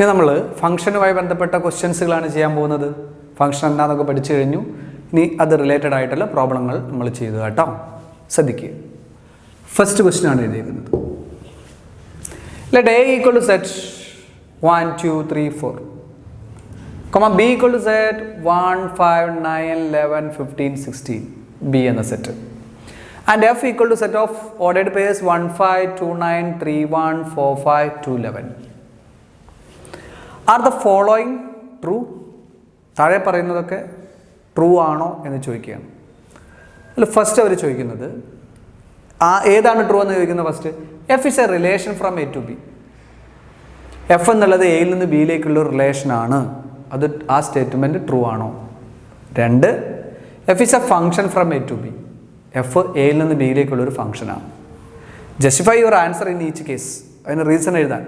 ഇനി നമ്മൾ ഫംഗ്ഷനുമായി ബന്ധപ്പെട്ട ക്വസ്റ്റ്യൻസുകളാണ് ചെയ്യാൻ പോകുന്നത്. ഫംഗ്ഷൻ എന്താണെന്നൊക്കെ പഠിച്ചു കഴിഞ്ഞു. ഇനി അത് റിലേറ്റഡ് ആയിട്ടുള്ള പ്രോബ്ലങ്ങൾ നമ്മൾ ചെയ്തു കേട്ടോ. ശ്രദ്ധിക്കുക. ഫസ്റ്റ് ക്വസ്റ്റ്യൻ ആണ് എഴുതിയിരിക്കുന്നത്. Let A equal to set 1 2 3 4 B equal to set 1 5 9 11 15 16 B എന്ന set and F equal to set of ordered pairs 1 5 2 9 3 1 4 5 2 11 are the following true? താഴെ പറയുന്നതൊക്കെ ട്രൂ ആണോ എന്ന് ചോദിക്കുകയാണ്. അല്ല, ഫസ്റ്റ് അവർ ചോദിക്കുന്നത് ഏതാണ് ട്രൂ എന്ന് ചോദിക്കുന്നത്. First F is a relation from A to B. F എന്നുള്ളത് എയിൽ നിന്ന് ബിയിലേക്കുള്ള റിലേഷനാണ്. അത് ആ സ്റ്റേറ്റ്മെൻറ്റ് ട്രൂ ആണോ? 2, F is a function from A to B. F എയിൽ നിന്ന് ബിയിലേക്കുള്ളൊരു ഫംഗ്ഷനാണ്. Justify your answer in each case. അതിന് റീസൺ എഴുതാൻ.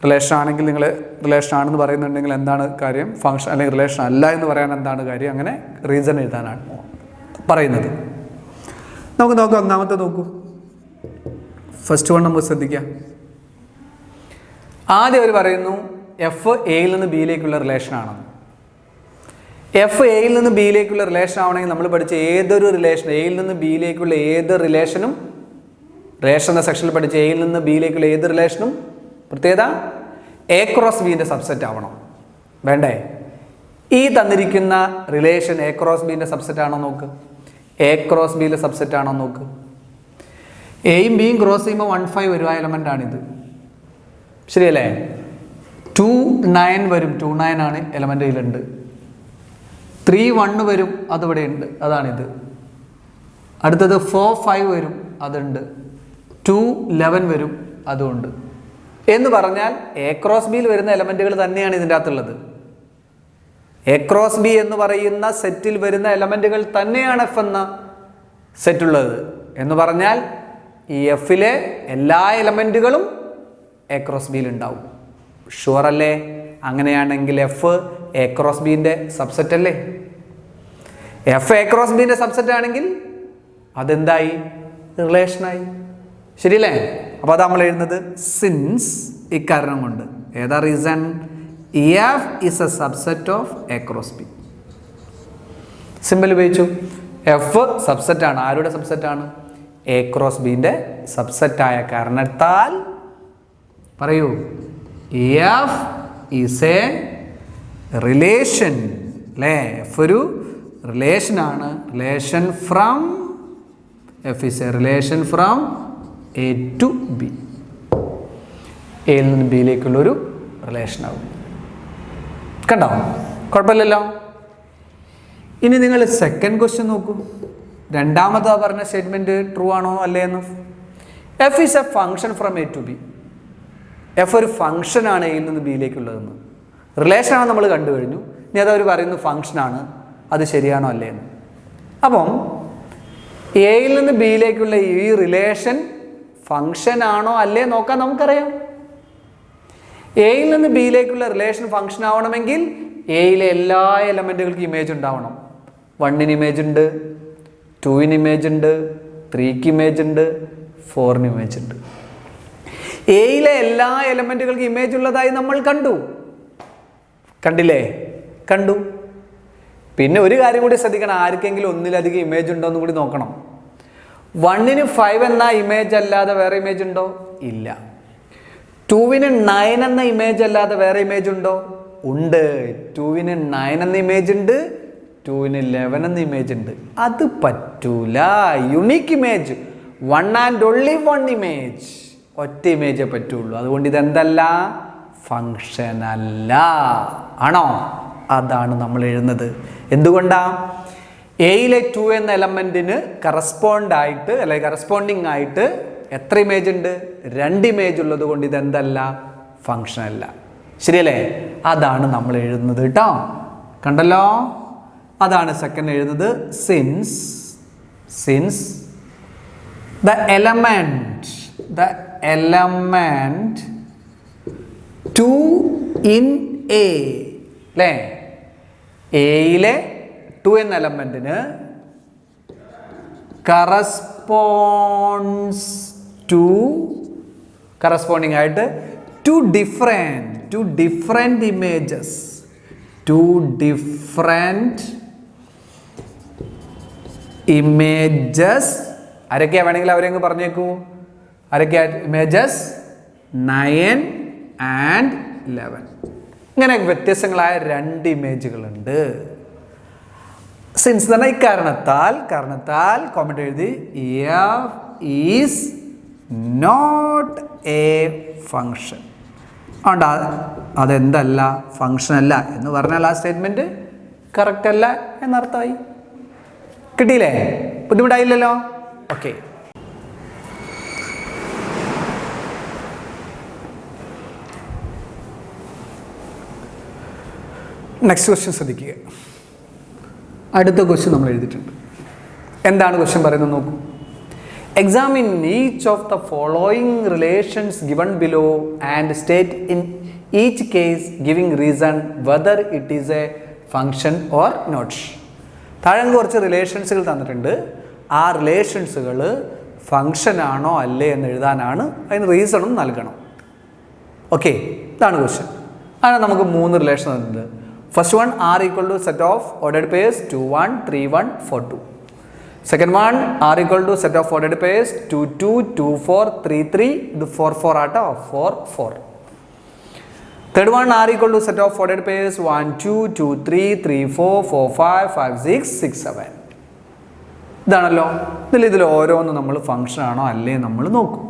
റിലേഷൻ ആണെങ്കിൽ നിങ്ങൾ റിലേഷൻ ആണെന്ന് പറയുന്നുണ്ടെങ്കിൽ എന്താണ് കാര്യം, ഫംഗ്ഷൻ അല്ലെങ്കിൽ റിലേഷൻ അല്ല എന്ന് പറയാൻ എന്താണ് കാര്യം, അങ്ങനെ റീസൺ എഴുതാനാണ് പറയുന്നത്. നമുക്ക് നോക്കാം. ഒന്നാമത്തെ നോക്കൂ. ഫസ്റ്റ് വൺ നമുക്ക് ശ്രദ്ധിക്കാം. ആദ്യം അവർ പറയുന്നു എഫ് എയിൽ നിന്ന് ബിയിലേക്കുള്ള റിലേഷനാണെന്ന്. എഫ് എയിൽ നിന്ന് ബിയിലേക്കുള്ള റിലേഷൻ ആവണമെങ്കിൽ നമ്മൾ പഠിച്ച ഏതൊരു റിലേഷൻ, എയിൽ നിന്ന് ബിയിലേക്കുള്ള ഏത് റിലേഷനും, റിലേഷൻ എന്ന സെക്ഷനിൽ പഠിച്ച എയിൽ നിന്ന് ബിയിലേക്കുള്ള ഏത് റിലേഷനും പ്രത്യേകത എ ക്രോസ് ബിൻ്റെ സബ്സെറ്റ് ആവണം. വേണ്ടേ? ഈ തന്നിരിക്കുന്ന റിലേഷൻ എ ക്രോസ് ബിൻ്റെ സബ്സെറ്റ് ആണോ നോക്ക്. എ ക്രോസ് ബിയിലെ സബ്സെറ്റ് ആണോ നോക്ക്. എയും ബിയും ക്രോസ് ചെയ്യുമ്പോൾ 1 5 വരും. ആ എലമെൻ്റ് ആണിത്. ശരിയല്ലേ? 2 9 വരും. 2 9 ആണ് എലമെൻ്റ് ഇതിലുണ്ട്. 3 1 വരും. അതിവിടെ ഉണ്ട്. അതാണിത്. അടുത്തത് 4 5 വരും. അതുണ്ട്. 2 11 വരും. അതുകൊണ്ട് എന്ന് പറഞ്ഞാൽ എ ക്രോസ് ബിയിൽ വരുന്ന എലമെൻറ്റുകൾ തന്നെയാണ് ഇതിൻ്റെ അകത്തുള്ളത്. എ ക്രോസ് ബി എന്ന് പറയുന്ന സെറ്റിൽ വരുന്ന എലമെൻറ്റുകൾ തന്നെയാണ് എഫ് എന്ന സെറ്റുള്ളത്. എന്ന് പറഞ്ഞാൽ ഈ എഫിലെ എല്ലാ എലമെൻറ്റുകളും എ ക്രോസ് ബിയിൽ ഉണ്ടാവും. ഷുവർ അല്ലേ? അങ്ങനെയാണെങ്കിൽ എഫ് എ ക്രോസ് ബിൻ്റെ സബ്സെറ്റ് അല്ലേ? എഫ് എ ക്രോസ് ബിൻ്റെ സബ്സെറ്റ് ആണെങ്കിൽ അതെന്തായി? റിലേഷനായി. ശരിയല്ലേ? അപ്പോൾ അത് നമ്മൾ എഴുതുന്നത് സിൻസ് ഇക്കാരണം കൊണ്ട്. ഏതാ reason? F is A subset of A cross B. Simple ഉപയോഗിച്ചു. എഫ് സബ്സെറ്റ് ആണ്. ആരുടെ സബ്സെറ്റ് ആണ്? എ ക്രോസ് ബിൻ്റെ സബ്സെറ്റായ കാരണത്താൽ പറയൂ, എഫ് ഈസ് എ റിലേഷൻ. അല്ലേ? എഫ് ഒരു റിലേഷനാണ്. Relation from F is a relation from A to B. എയിൽ നിന്ന് ബിയിലേക്കുള്ളൊരു റിലേഷനാകും. കണ്ടോ? കുഴപ്പമില്ലല്ലോ. ഇനി നിങ്ങൾ സെക്കൻഡ് ക്വസ്റ്റ്യൻ നോക്കൂ. രണ്ടാമതാ പറഞ്ഞ സ്റ്റേറ്റ്മെൻറ്റ് ട്രൂ ആണോ അല്ലേ എന്ന്. F is a function from A to B. F ഒരു ഫംഗ്ഷനാണ് എയിൽ നിന്ന് ബിയിലേക്കുള്ളതെന്ന്. റിലേഷനാണ് നമ്മൾ കണ്ടു കഴിഞ്ഞു. ഇനി അതവർ പറയുന്നു ഫംഗ്ഷനാണ്. അത് ശരിയാണോ അല്ലേ എന്ന്. അപ്പം എയിൽ നിന്ന് ബിയിലേക്കുള്ള ഈ റിലേഷൻ ഫംഗ്ഷൻ ആണോ അല്ലേ നോക്കാൻ നമുക്കറിയാം. എയിൽ നിന്ന് ബിയിലേക്കുള്ള റിലേഷൻ ഫംഗ്ഷൻ ആവണമെങ്കിൽ എയിലെ എല്ലാ എലമെൻറ്റുകൾക്കും ഇമേജ് ഉണ്ടാവണം. 1ന് ഇമേജ് ഉണ്ട്, 2ന് ഇമേജ് ഉണ്ട്, 3ക്ക് ഇമേജ് ഉണ്ട്, 4ന് ഇമേജ് ഉണ്ട്. എയിലെ എല്ലാ എലമെൻറ്റുകൾക്കും ഇമേജ് ഉള്ളതായി നമ്മൾ കണ്ടു. കണ്ടില്ലേ? കണ്ടു. പിന്നെ ഒരു കാര്യം കൂടി ശ്രദ്ധിക്കണം. ആർക്കെങ്കിലും ഒന്നിലധികം ഇമേജ് ഉണ്ടോ എന്ന് കൂടി നോക്കണം. 1ന് 5 എന്ന ഇമേജ് അല്ലാതെ വേറെ ഇമേജ് ഉണ്ടോ? ഇല്ല. 2ന് 9 എന്ന ഇമേജ് അല്ലാതെ വേറെ ഇമേജ് ഉണ്ടോ? ഉണ്ട്. 2ന് 9 എന്ന ഇമേജ് ഉണ്ട്, 2ന് 11 എന്ന ഇമേജ് ഉണ്ട്. അത് പറ്റൂല. Unique image, 1 and only 1 image, ഒറ്റ ഇമേജേ പറ്റുള്ളൂ. അതുകൊണ്ട് ഇതെന്തല്ല? ഫംഗ്ഷൻ അല്ല. ആണോ? അതാണ് നമ്മൾ എഴുതുന്നത്. എന്തുകൊണ്ടാ? എയിലെ 2 എന്ന എലമെൻറ്റിന് കറസ്പോണ്ടായിട്ട് അല്ലെങ്കിൽ കറസ്പോണ്ടിങ് ആയിട്ട് എത്ര ഇമേജ് ഉണ്ട്? 2 ഇമേജ് ഉള്ളത് കൊണ്ട് ഇതെന്തല്ല? ഫംഗ്ഷൻ അല്ല. ശരിയല്ലേ? അതാണ് നമ്മൾ എഴുതുന്നത് കേട്ടോ. കണ്ടല്ലോ? അതാണ് സെക്കൻഡ് എഴുതുന്നത്. Since the element 2 in A, അല്ലേ? എയിലെ 2 എന്ന എലമെൻറ്റിന് കറസ്പോണ്ടിങ് ആയിട്ട് 2 different two different images. Two different images. ആരൊക്കെയാ വേണമെങ്കിൽ അവരെങ്ങ് പറഞ്ഞേക്കൂ. ആരൊക്കെയാ ഇമേജസ്? 9 and 11. ഇങ്ങനെ വ്യത്യസ്തങ്ങളായ രണ്ട് ഇമേജുകളുണ്ട്. സിൻസ് തന്നെ കാരണത്താൽ കോമന്റ് എഴുതി F is not a function. അതുകൊണ്ട് അതെന്തല്ല, ഫങ്ഷൻ അല്ല എന്ന് പറഞ്ഞാൽ ആ സ്റ്റേറ്റ്മെന്റ് കറക്റ്റ് അല്ല എന്നർത്ഥമായി. കിട്ടിയില്ലേ? ബുദ്ധിമുട്ടായില്ലല്ലോ? ഓക്കെ. നെക്സ്റ്റ് ക്വസ്റ്റ്യൻ ശ്രദ്ധിക്കുക. അടുത്ത ക്വസ്റ്റ്യൻ നമ്മൾ എഴുതിയിട്ടുണ്ട്. എന്താണ് ക്വസ്റ്റ്യൻ പറയുന്നത് നോക്കൂ. Examine each of the following relations given below and state in each case giving reason whether it is a function or not. താഴെ കുറച്ച് റിലേഷൻസുകൾ തന്നിട്ടുണ്ട്. ആ റിലേഷൻസുകൾ ഫങ്ഷൻ ആണോ അല്ലേ എന്ന് എഴുതാനാണ്. അതിന് റീസണും നൽകണം. ഓക്കെ, ഇതാണ് ക്വസ്റ്റ്യൻ. അങ്ങനെ നമുക്ക് 3 റിലേഷൻ തന്നിട്ടുണ്ട്. First one, R equal to set of ordered pairs 2 1 3 1 4 2. Second one, R equal to set of ordered pairs 2 2 2 4 3 3. ഇത് 4 4 ആട്ടോ, 4 4. Third one, R equal to set of ordered pairs 1 2 2 3 3 4 4 5 5 6 6 7. ഇതാണല്ലോ. ഇതിൽ ഓരോന്നും നമ്മൾ ഫങ്ഷൻ ആണോ അല്ലേ നമ്മൾ നോക്കും.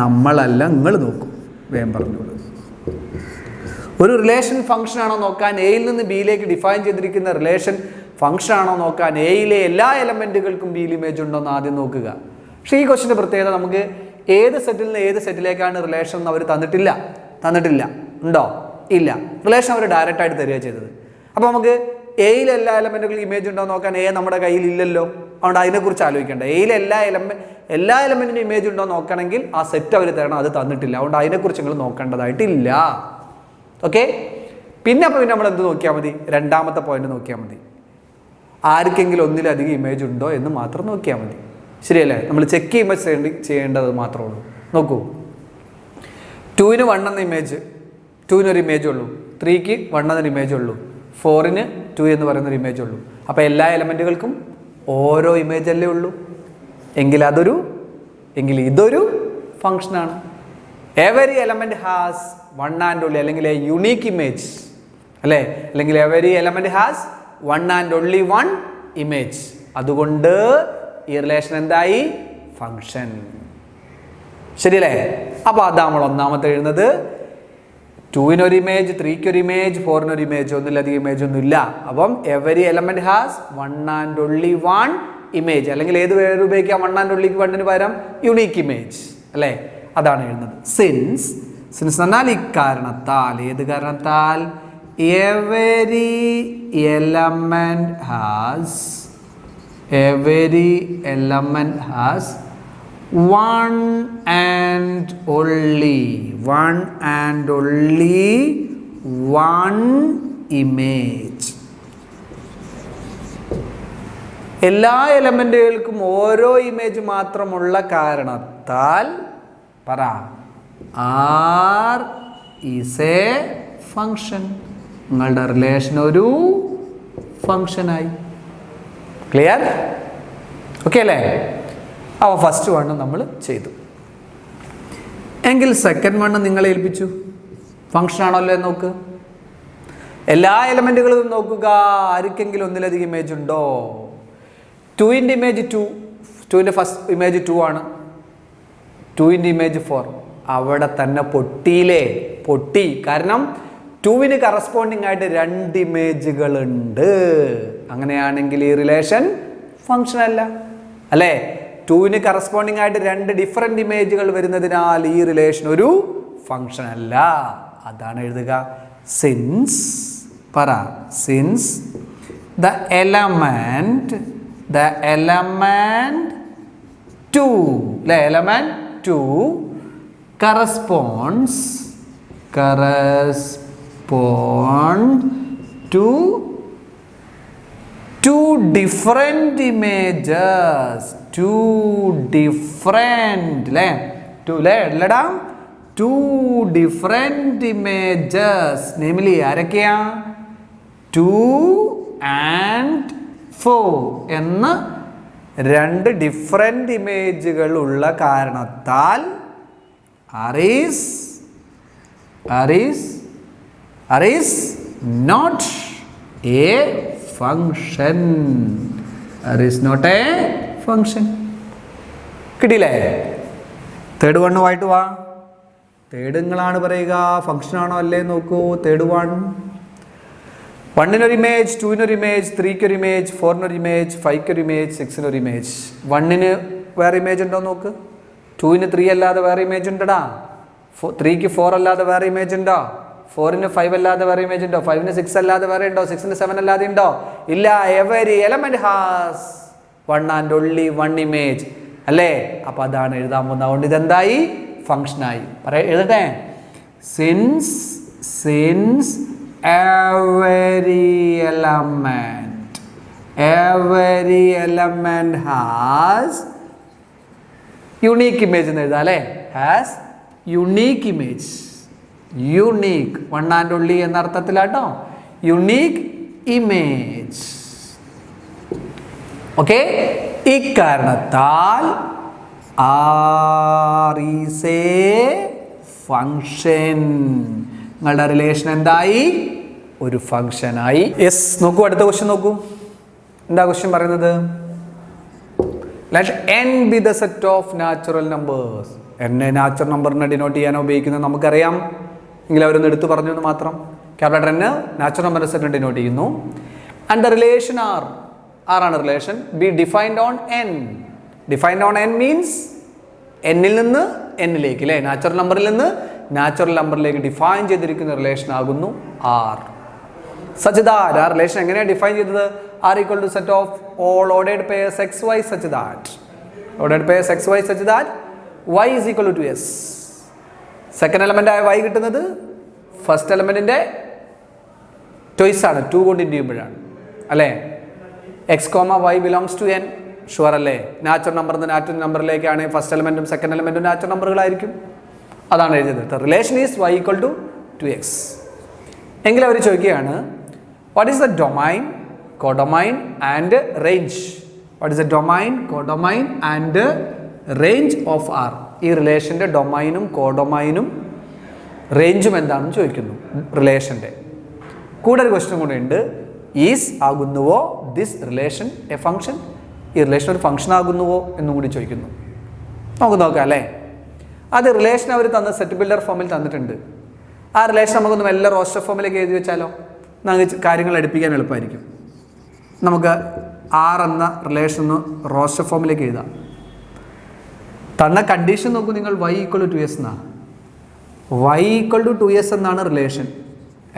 നമ്മളല്ല, നിങ്ങൾ നോക്കും. വേഗം പറഞ്ഞോളൂ. ഒരു റിലേഷൻ ഫംഗ്ഷൻ ആണോ നോക്കാൻ, എയിൽ നിന്ന് ബിയിലേക്ക് ഡിഫൈൻ ചെയ്തിരിക്കുന്ന റിലേഷൻ ഫംഗ്ഷൻ ആണോ നോക്കാൻ എയിലെ എല്ലാ എലമെൻറ്റുകൾക്കും ബിയിൽ ഇമേജ് ഉണ്ടോ എന്ന് ആദ്യം നോക്കുക. പക്ഷേ ഈ ക്വസ്റ്റിൻ്റെ പ്രത്യേകത, നമുക്ക് ഏത് സെറ്റിൽ നിന്ന് ഏത് സെറ്റിലേക്കാണ് റിലേഷൻ എന്ന് അവർ തന്നിട്ടില്ല. ഉണ്ടോ? ഇല്ല. റിലേഷൻ അവർ ഡയറക്റ്റ് ആയിട്ട് തരിക ചെയ്തത്. അപ്പോൾ നമുക്ക് എയിലെ എല്ലാ എലമെൻറ്റുകൾക്കും ഇമേജ് ഉണ്ടോ നോക്കാൻ നമ്മുടെ കയ്യിൽ ഇല്ലല്ലോ. അതുകൊണ്ട് അതിനെക്കുറിച്ച് ആലോചിക്കേണ്ട. എയിലെ എല്ലാ എലമെൻറ്റിനും ഇമേജ് ഉണ്ടോ നോക്കണമെങ്കിൽ ആ സെറ്റ് അവർ തരണം. അത് തന്നിട്ടില്ല. അതുകൊണ്ട് അതിനെക്കുറിച്ച് നിങ്ങൾ നോക്കേണ്ടതായിട്ടില്ല. ഓക്കെ. പിന്നെ നമ്മൾ എന്ത് നോക്കിയാൽ മതി? രണ്ടാമത്തെ പോയിന്റ് നോക്കിയാൽ മതി. ആർക്കെങ്കിലും ഒന്നിലധികം ഇമേജ് ഉണ്ടോ എന്ന് മാത്രം നോക്കിയാൽ മതി. ശരിയല്ലേ? നമ്മൾ ചെക്ക് ചെയ്യുമ്പോൾ ചെയ്യേണ്ടത് മാത്രമേ ഉള്ളൂ. നോക്കൂ, 2ന് 1 എന്ന ഇമേജ്, 2ന് ഒരു ഇമേജ് ഉള്ളൂ. 3ക്ക് 1 എന്നൊരു ഇമേജ് ഉള്ളൂ. 4ന് 2 എന്ന് പറയുന്നൊരു ഇമേജ് ഉള്ളൂ. അപ്പോൾ എല്ലാ എലമെൻറ്റുകൾക്കും ഓരോ ഇമേജ് അല്ലേ ഉള്ളൂ. എങ്കിൽ ഇതൊരു ഫങ്ഷനാണ്. Every element has 1 and only, അല്ലെങ്കിൽ എ യുണീക്ക് ഇമേജ് അല്ലേ, അല്ലെങ്കിൽ every element has 1 and only 1 image. അതുകൊണ്ട് ഈ റിലേഷൻ എന്തായി? ഫങ്ഷൻ. ശരിയല്ലേ? അപ്പോൾ അതാണ് നമ്മൾ ഒന്നാമത്തെ എഴുതുന്നത്. 2ന് ഒരു ഇമേജ്, 3ക്ക് ഒരു ഇമേജ്, 4ന് ഒരു ഇമേജ്, ഒന്നിലധികം ഇമേജ് ഒന്നും ഇല്ല. അപ്പം every element has 1 and only 1 image, അല്ലെങ്കിൽ ഏത് പേര് ഉപയോഗിക്കാം? 1 and onlyക്ക് 1ന് പകരം യുണീക്ക് ഇമേജ് അല്ലേ? അതാണ് എഴുതുന്നത്. സിൻസ് എന്നാൽ ഇക്കാരണത്താൽ. ഏത് കാരണത്താൽ? Every element has 1 and only 1 image. എല്ലാ എലമെന്റുകൾക്കും ഓരോ ഇമേജ് മാത്രമുള്ള കാരണത്താൽ പറ, R ഈസ് എ ഫങ്ഷൻ. നിങ്ങളുടെ റിലേഷൻ ഒരു ഫങ്ഷനായി. ക്ലിയർ? ഓക്കെ അല്ലേ? അപ്പോൾ ഫസ്റ്റ് 1 നമ്മൾ ചെയ്തു. എങ്കിൽ സെക്കൻഡ് 1 നിങ്ങളെ ഏൽപ്പിച്ചു. ഫങ്ഷൻ ആണല്ലോ എന്ന് നോക്ക്. എല്ലാ എലമെൻറ്റുകളും നോക്കുക. ആർക്കെങ്കിലും ഒന്നിലധികം ഇമേജ് ഉണ്ടോ? 2ൻ്റെ ഇമേജ് 2, 2ൻ്റെ ഫസ്റ്റ് ഇമേജ് 2 ആണ്. 2ൻ്റെ ഇമേജ് 4. അവിടെ തന്നെ പൊട്ടി. കാരണം 2ന് കറസ്പോണ്ടിങ് ആയിട്ട് 2 ഇമേജുകളുണ്ട്. അങ്ങനെയാണെങ്കിൽ ഈ റിലേഷൻ ഫങ്ഷൻ അല്ലേ? 2ന് കറസ്പോണ്ടിങ് ആയിട്ട് 2 ഡിഫറെൻ്റ് ഇമേജുകൾ വരുന്നതിനാൽ ഈ റിലേഷൻ ഒരു ഫങ്ഷൻ അല്ല. അതാണ് എഴുതുക. Since the element 2 corresponds to 2 different images. 2 different two different images, namely ആരൊക്കെയാ 2 and 4 എന്ന രണ്ട് ഡിഫറെൻ്റ് ഇമേജുകൾ ഉള്ള കാരണത്താൽ R is not a function. R is not a function. കിട്ടിയില്ലേ? തേർഡ് വൺ ആയിട്ട് വാ. തേർഡ് നിങ്ങളാണ് പറയുക ഫംഗ്ഷൻ ആണോ അല്ലേ നോക്കൂ. തേർഡ് വൺ, 1-നൊരു ഇമേജ്, 2-നൊരു ഇമേജ്, 3-ക്കൊരു ഇമേജ്, 4-നൊരു ഇമേജ്, 5-ക്കൊരു ഇമേജ്, 6-നൊരു ഇമേജ്. 1-ന് വേറെ ഇമേജ് ഉണ്ടോ നോക്ക്. 2-ന് 3 അല്ലാതെ വേറെ ഇമേജ് ഉണ്ടടാ. 3-ക്ക് 4 അല്ലാതെ വേറെ ഇമേജ് ഉണ്ടോ? 4-ന് 5 അല്ലാതെ വേറെ ഇമേജ് ഉണ്ടോ? 5-ന് 6 അല്ലാതെ വേറെ ഉണ്ടോ? 6-ന് 7 അല്ലാതെ ഉണ്ടോ? ഇല്ല. Every element has one and only one image അല്ലേ? അപ്പൊ അതാണ് എഴുതാൻ പോകുന്നത്. അതുകൊണ്ട് ഇതെന്തായി? ഫംഗ്ഷനായി. എഴുതട്ടെ. Since every element has unique image എന്ന് എഴുതാം അല്ലേ? has unique image. Unique, one and only എന്ന അർത്ഥത്തിലാട്ടോ. Unique image. ഓക്കെ, ഇക്കാരണത്താൽ R is a function. നിങ്ങളുടെ റിലേഷൻ എന്തായി? ഒരു ഫംഗ്ഷനായി. യെസ്, നോക്കൂ അടുത്ത ക്വസ്റ്റ്യൻ നോക്കൂ. എന്താ ക്വസ്റ്റ്യൻ പറയുന്നത്? Let n be the set of natural numbers. n natural നമ്പറിനെ ഡിനോട്ട് ചെയ്യാൻ ഉപയോഗിക്കുന്നത് നമുക്കറിയാം. എങ്കിലും അവരൊന്ന് എടുത്തു പറഞ്ഞു എന്ന് മാത്രം. ക്യാപിറ്റൽ n നാച്ചുറൽ നമ്പർ സെറ്റിനെ ഡിനോട്ട് ചെയ്യുന്നു. ആൻഡ് ദ റിലേഷൻ R ആണ് relation. Be defined on n. Defined on n means എന്നിൽ നിന്ന് എന്നിലേക്ക് അല്ലേ? നാച്ചുറൽ നമ്പറിൽ നിന്ന് നാച്ചുറൽ നമ്പറിലേക്ക് ഡിഫൈൻ ചെയ്തിരിക്കുന്ന റിലേഷൻ ആകുന്നു R. such that ആ റിലേഷൻ എങ്ങനെയാണ് ഡിഫൈൻ ചെയ്തത്? R equal to set of all ordered pairs xy such that ordered pairs xy such that y is equal to 2s. Second element ആയ y കിട്ടുന്നത് first എലമെന്റിന്റെ toys ആണ്. 2 കൊണ്ട് ഇൻഡ് ചെയ്യുമ്പോഴാണ് അല്ലേ? x, y belongs to n. Sure അല്ലേ? Natural number natural നമ്പറിലേക്കാണ് first എലമെന്റും സെക്കൻഡ് എലമെന്റും നാച്ചുറൽ നമ്പറുകളായിരിക്കും. അതാണ് എഴുതിയത്. Relation is y equal to 2x. എങ്കിൽ അവർ ചോദിക്കുകയാണ് what is the domain, codomain and range. What is the domain, codomain and range of R. ഈ റിലേഷൻ്റെ ഡൊമൈനും കോഡൊമൈനും റേഞ്ചും എന്താണെന്ന് ചോദിക്കുന്നു റിലേഷൻ്റെ. കൂടെ ഒരു ക്വസ്റ്റ്യൻ കൂടെ ഉണ്ട്. ഈസ് ആകുന്നുവോ ദിസ് റിലേഷൻ എ ഫംഗ്ഷൻ? ഈ റിലേഷൻ ഒരു ഫംഗ്ഷൻ ആകുന്നുവോ എന്നും കൂടി ചോദിക്കുന്നു. നമുക്ക് നോക്കാം അല്ലേ? അത് റിലേഷൻ അവർ തന്ന സെറ്റ് ബിൽഡർ ഫോമിൽ തന്നിട്ടുണ്ട്. ആ റിലേഷൻ നമുക്കൊന്ന് വല്ല റോസ്റ്റർ ഫോമിലേക്ക് എഴുതി വെച്ചാലോ? നമുക്ക് കാര്യങ്ങൾ എടുപ്പിക്കാൻ എളുപ്പമായിരിക്കും. നമുക്ക് R എന്ന റിലേഷൻ ഒന്ന് റോസ്റ്റർ ഫോമിലേക്ക് എഴുതാം. തന്ന കണ്ടീഷൻ നോക്കൂ നിങ്ങൾ. y equal to 2s എന്നാണ്. y equal to 2s എന്നാണ് റിലേഷൻ.